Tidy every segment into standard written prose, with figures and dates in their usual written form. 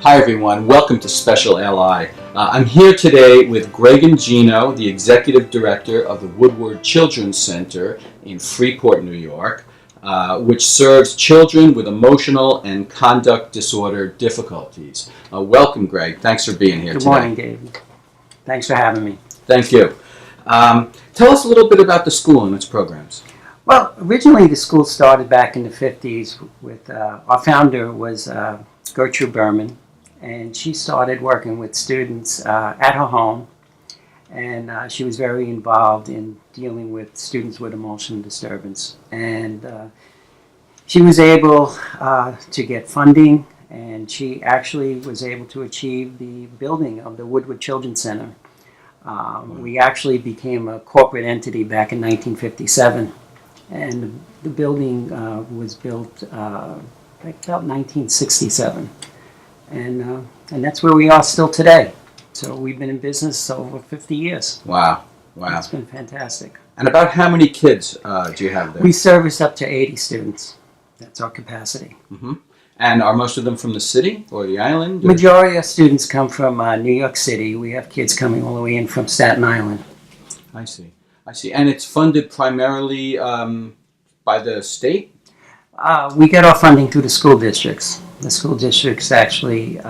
Hi everyone, welcome to SpeciaLI. I'm here today with Greg and Gino, the Executive Director of the Woodward Children's Center in Freeport, New York, which serves children with emotional and conduct disorder difficulties. Welcome, Greg. Thanks for being here today. Good morning, Dave. Thanks for having me. Thank you. Tell us a little bit about the school and its programs. Well, originally the school started back in the 50s with, our founder was Gertrude Berman, and she started working with students at her home, and she was very involved in dealing with students with emotional disturbance. And she was able to get funding, and she actually was able to achieve the building of the Woodward Children's Center. We actually became a corporate entity back in 1957, and the building was built about 1967. And that's where we are still today. So we've been in business over 50 years. Wow. Wow. It's been fantastic. And about how many kids do you have there? We service up to 80 students. That's our capacity. Mm-hmm. And are most of them from the city or the island? Or? Majority of students come from New York City. We have kids coming all the way in from Staten Island. I see. I see. And it's funded primarily by the state? We get our funding through the school districts. The school districts actually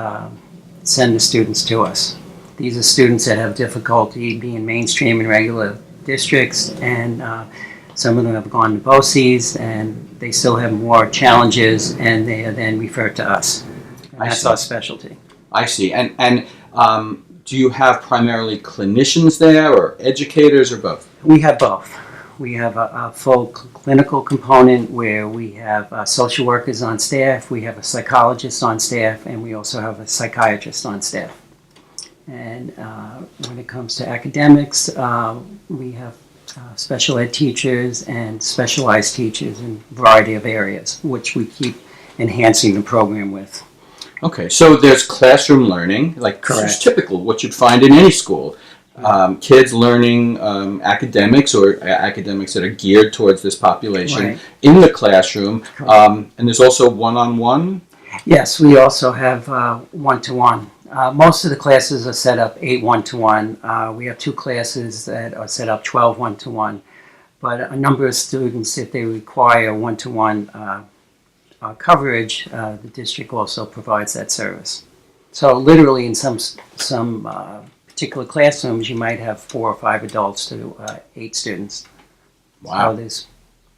send the students to us. These are students that have difficulty being mainstream in regular districts, and some of them have gone to BOCES, and they still have more challenges, and they are then referred to us. And that's our specialty. I see. And do you have primarily clinicians there, or educators, or both? We have both. We have a full clinical component where we have social workers on staff, we have a psychologist on staff, and we also have a psychiatrist on staff. And when it comes to academics, we have special ed teachers and specialized teachers in a variety of areas, which we keep enhancing the program with. Okay, so there's classroom learning, like Correct. Typical, what you'd find in any school. Kids learning academics or academics that are geared towards this population Right. in the classroom. And there's also one-on-one? Yes, we also have one-to-one. Most of the classes are set up 8 one-to-one. We have 2 classes that are set up 12 one-to-one. But a number of students, if they require one-to-one coverage, the district also provides that service. So literally in some particular classrooms, you might have 4 or 5 adults to 8 students. Wow. So there's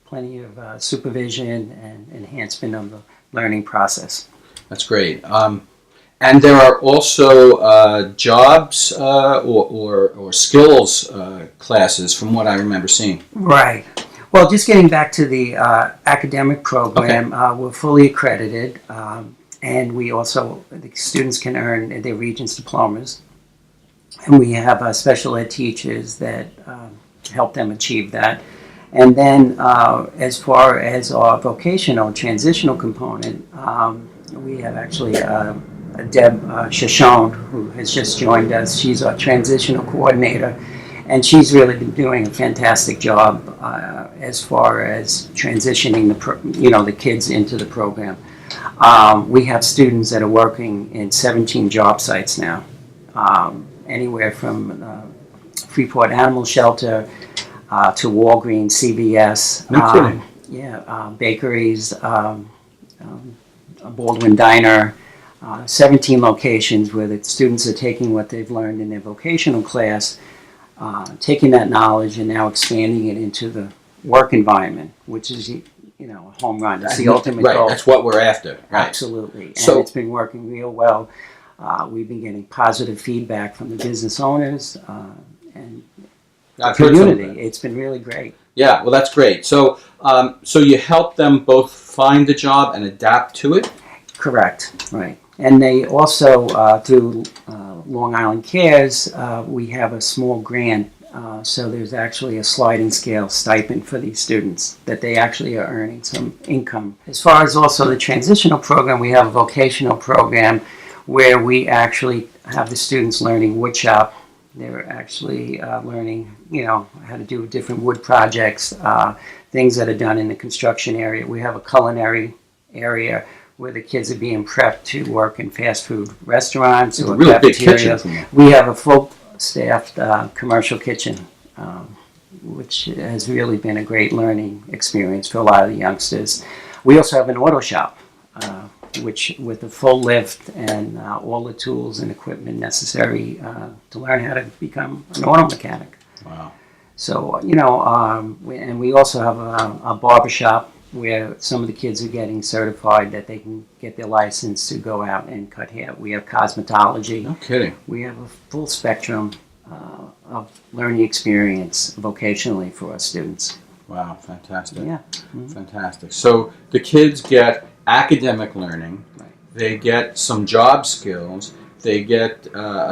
plenty of supervision and enhancement of the learning process. That's great. And there are also jobs or skills classes, from what I remember seeing. Right. Well, just getting back to the academic program, okay. We're fully accredited, and we also, the students can earn their Regents diplomas. And we have special ed teachers that help them achieve that. And then as far as our vocational transitional component, we have actually Deb Shashone, who has just joined us. She's our transitional coordinator, and she's really been doing a fantastic job as far as transitioning the kids into the program. We have students that are working in 17 job sites now. Anywhere from Freeport Animal Shelter to Walgreens, CVS, no kidding. Bakeries, Baldwin Diner, 17 locations where the students are taking what they've learned in their vocational class, taking that knowledge and now expanding it into the work environment, which is a home run. It's the ultimate right. goal. That's what we're after. Right. Absolutely, and so, it's been working real well. We've been getting positive feedback from the business owners and the community. It's been really great. Yeah, well, that's great. So, so you help them both find the job and adapt to it? Correct, right. And they also, through Long Island Cares, we have a small grant. So there's actually a sliding scale stipend for these students that they actually are earning some income. As far as also the transitional program, we have a vocational program where we actually have the students learning woodshop. They're actually learning, how to do different wood projects, things that are done in the construction area. We have a culinary area where the kids are being prepped to work in fast food restaurants It's a or really big kitchen cafeterias. from there. We have a full staffed commercial kitchen, which has really been a great learning experience for a lot of the youngsters. We also have an auto shop, which with a full lift and all the tools and equipment necessary to learn how to become an auto mechanic. Wow. So, and we also have a barber shop where some of the kids are getting certified that they can get their license to go out and cut hair. We have cosmetology. No kidding. We have a full spectrum of learning experience vocationally for our students. Wow, fantastic. Yeah. Fantastic. So the kids get academic learning, Right. they get some job skills, they get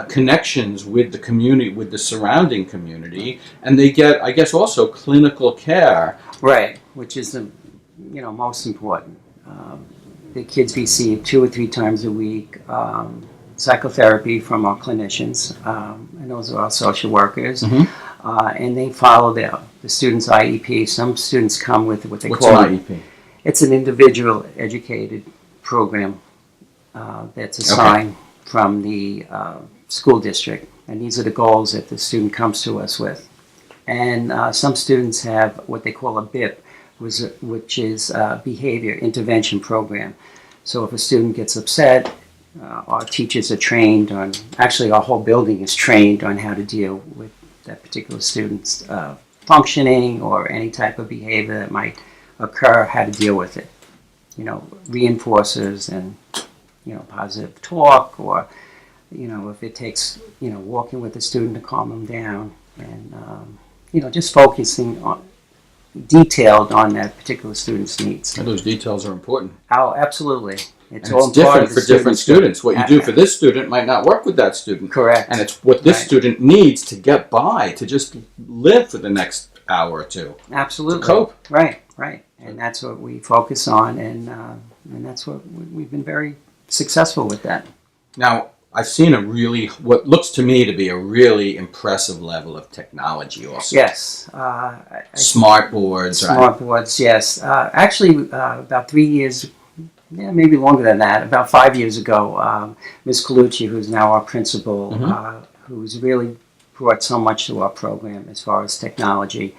connections with the community, with the surrounding community, and they get, I guess, also clinical care. Right, which is the most important. The kids receive 2 or 3 times a week psychotherapy from our clinicians, and those are our social workers, and they follow the students' IEP. Some students come with what they What's call an IEP? It's an individual educated program that's assigned from the school district, and these are the goals that the student comes to us with. And some students have what they call a BIP, which is a behavior intervention program. So if a student gets upset, our teachers are trained on, actually our whole building is trained on how to deal with that particular student's functioning or any type of behavior that might occur, how to deal with it. Reinforcers and, positive talk, or, if it takes, walking with the student to calm them down, and, just focusing on, detailed on that particular student's needs. And those details are important. Oh, absolutely. It's And all it's part different of the for different students. What you do for this student might not work with that student. Correct. And it's what this Right. student needs to get by, to just live for the next hour or two. Absolutely. To cope. Right. And that's what we focus on, and that's what we've been very successful with that. Now, I've seen what looks to me to be a really impressive level of technology also. Yes. Smart boards, right? Smart boards, yes. Actually, about 3 years, maybe longer than that, about 5 years ago, Ms. Colucci, who's now our principal, who's really brought so much to our program as far as technology.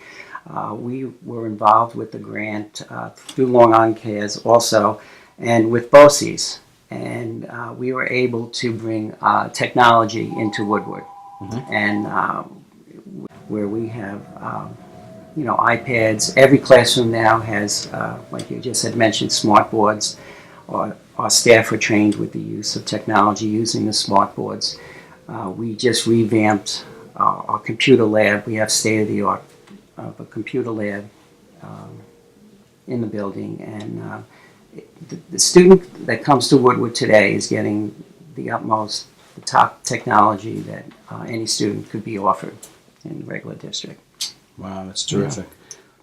We were involved with the grant through Long Island Cares also, and with BOCES. And we were able to bring technology into Woodward. And where we have iPads. Every classroom now has, like you just had mentioned, smart boards. Our staff are trained with the use of technology using the smart boards. We just revamped our computer lab. We have state-of-the-art of a computer lab in the building, and the student that comes to Woodward today is getting the top technology that any student could be offered in the regular district. Wow, that's terrific.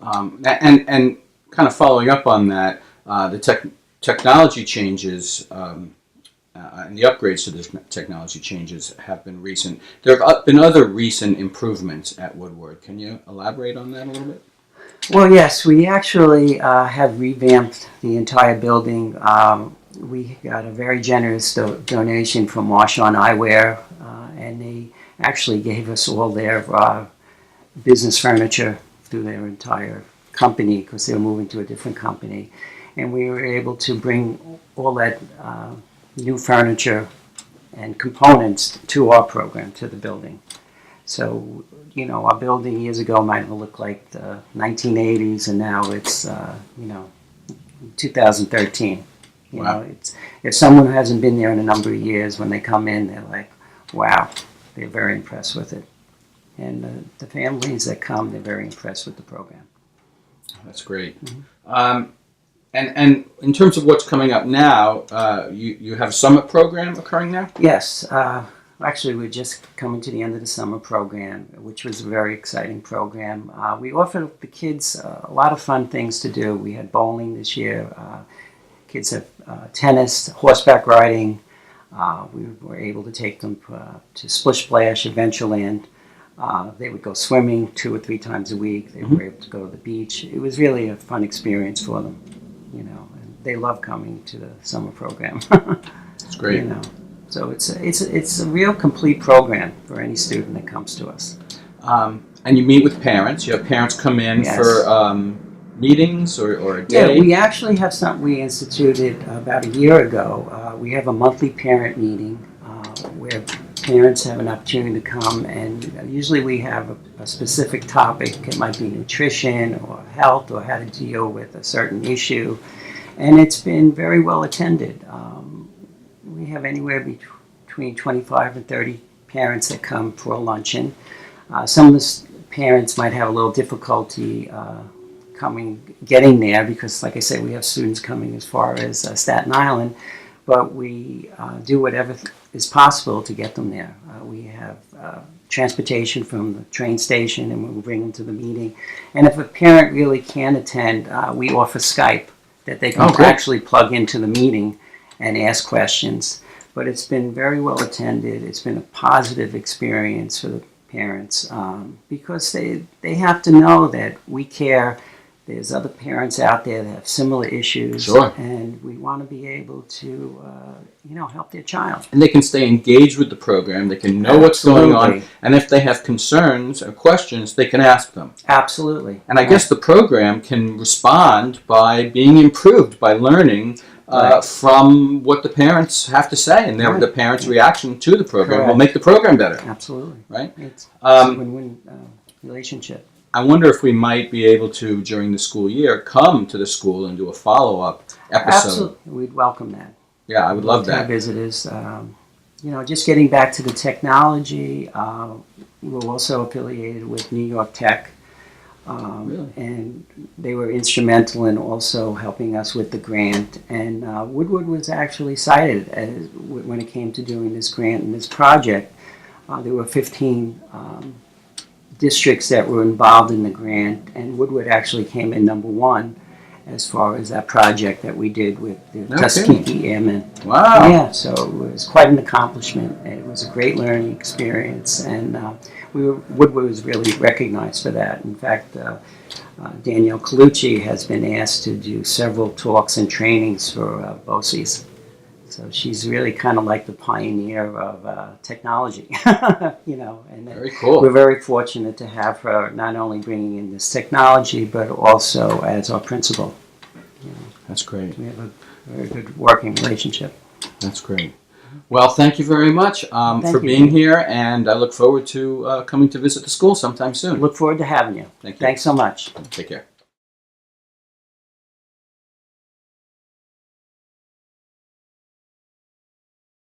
And kind of following up on that, the technology changes and the upgrades to the technology changes have been recent. There have been other recent improvements at Woodward. Can you elaborate on that a little bit? Well, yes, we actually have revamped the entire building. We got a very generous donation from Marchon Eyewear, and they actually gave us all their business furniture through their entire company because they were moving to a different company. And we were able to bring all that new furniture and components to our program, to the building. So, our building years ago might have looked like the 1980s, and now it's, 2013. Wow. If someone hasn't been there in a number of years, when they come in, they're like, wow, they're very impressed with it. And the families that come, they're very impressed with the program. That's great. And in terms of what's coming up now, you have a summit program occurring now? Yes. Actually, we're just coming to the end of the summer program, which was a very exciting program. We offered the kids a lot of fun things to do. We had bowling this year. Kids have tennis, horseback riding. We were able to take them to Splish Splash, Adventureland. They would go swimming 2 or 3 times a week. They were able to go to the beach. It was really a fun experience for them, and they love coming to the summer program. It's great. You know, so it's a real complete program for any student that comes to us. And you meet with parents. You have parents come in Yes. for meetings or a day. Yeah, we actually have something we instituted about a year ago. We have a monthly parent meeting where parents have an opportunity to come, and usually we have a specific topic. It might be nutrition or health or how to deal with a certain issue, and it's been very well attended. We have anywhere between 25 and 30 parents that come for a luncheon. Some of the parents might have a little difficulty getting there because, like I said, we have students coming as far as Staten Island, but we do whatever is possible to get them there. We have transportation from the train station, and we'll bring them to the meeting. And if a parent really can't attend, we offer Skype that they can actually plug into the meeting and ask questions. But it's been very well attended. It's been a positive experience for the parents because they have to know that we care. There's other parents out there that have similar issues, Sure. and we want to be able to, help their child. And they can stay engaged with the program. They can know what's going on. Absolutely. And if they have concerns or questions, they can ask them. Absolutely. And I guess the program can respond by being improved, by learning from what the parents have to say. And the parents' reaction to the program will make the program better. Absolutely. Right? It's a win-win relationship. I wonder if we might be able to, during the school year, come to the school and do a follow-up episode. Absolutely. We'd welcome that. Yeah, I would love that. Visitors. Just getting back to the technology, we're also affiliated with New York Tech. Really? And they were instrumental in also helping us with the grant. And Woodward was actually cited when it came to doing this grant and this project. There were 15 districts that were involved in the grant, and Woodward actually came in number one as far as that project that we did with the Tuskegee Airmen. Wow. Yeah, so it was quite an accomplishment. It was a great learning experience, and Woodward was really recognized for that. In fact, Danielle Colucci has been asked to do several talks and trainings for BOCES. So she's really kind of like the pioneer of technology, And very cool. We're very fortunate to have her not only bringing in this technology, but also as our principal. That's great. We have a very good working relationship. That's great. Well, thank you very much for being here, and I look forward to coming to visit the school sometime soon. Look forward to having you. Thank you. Thanks so much. Take care.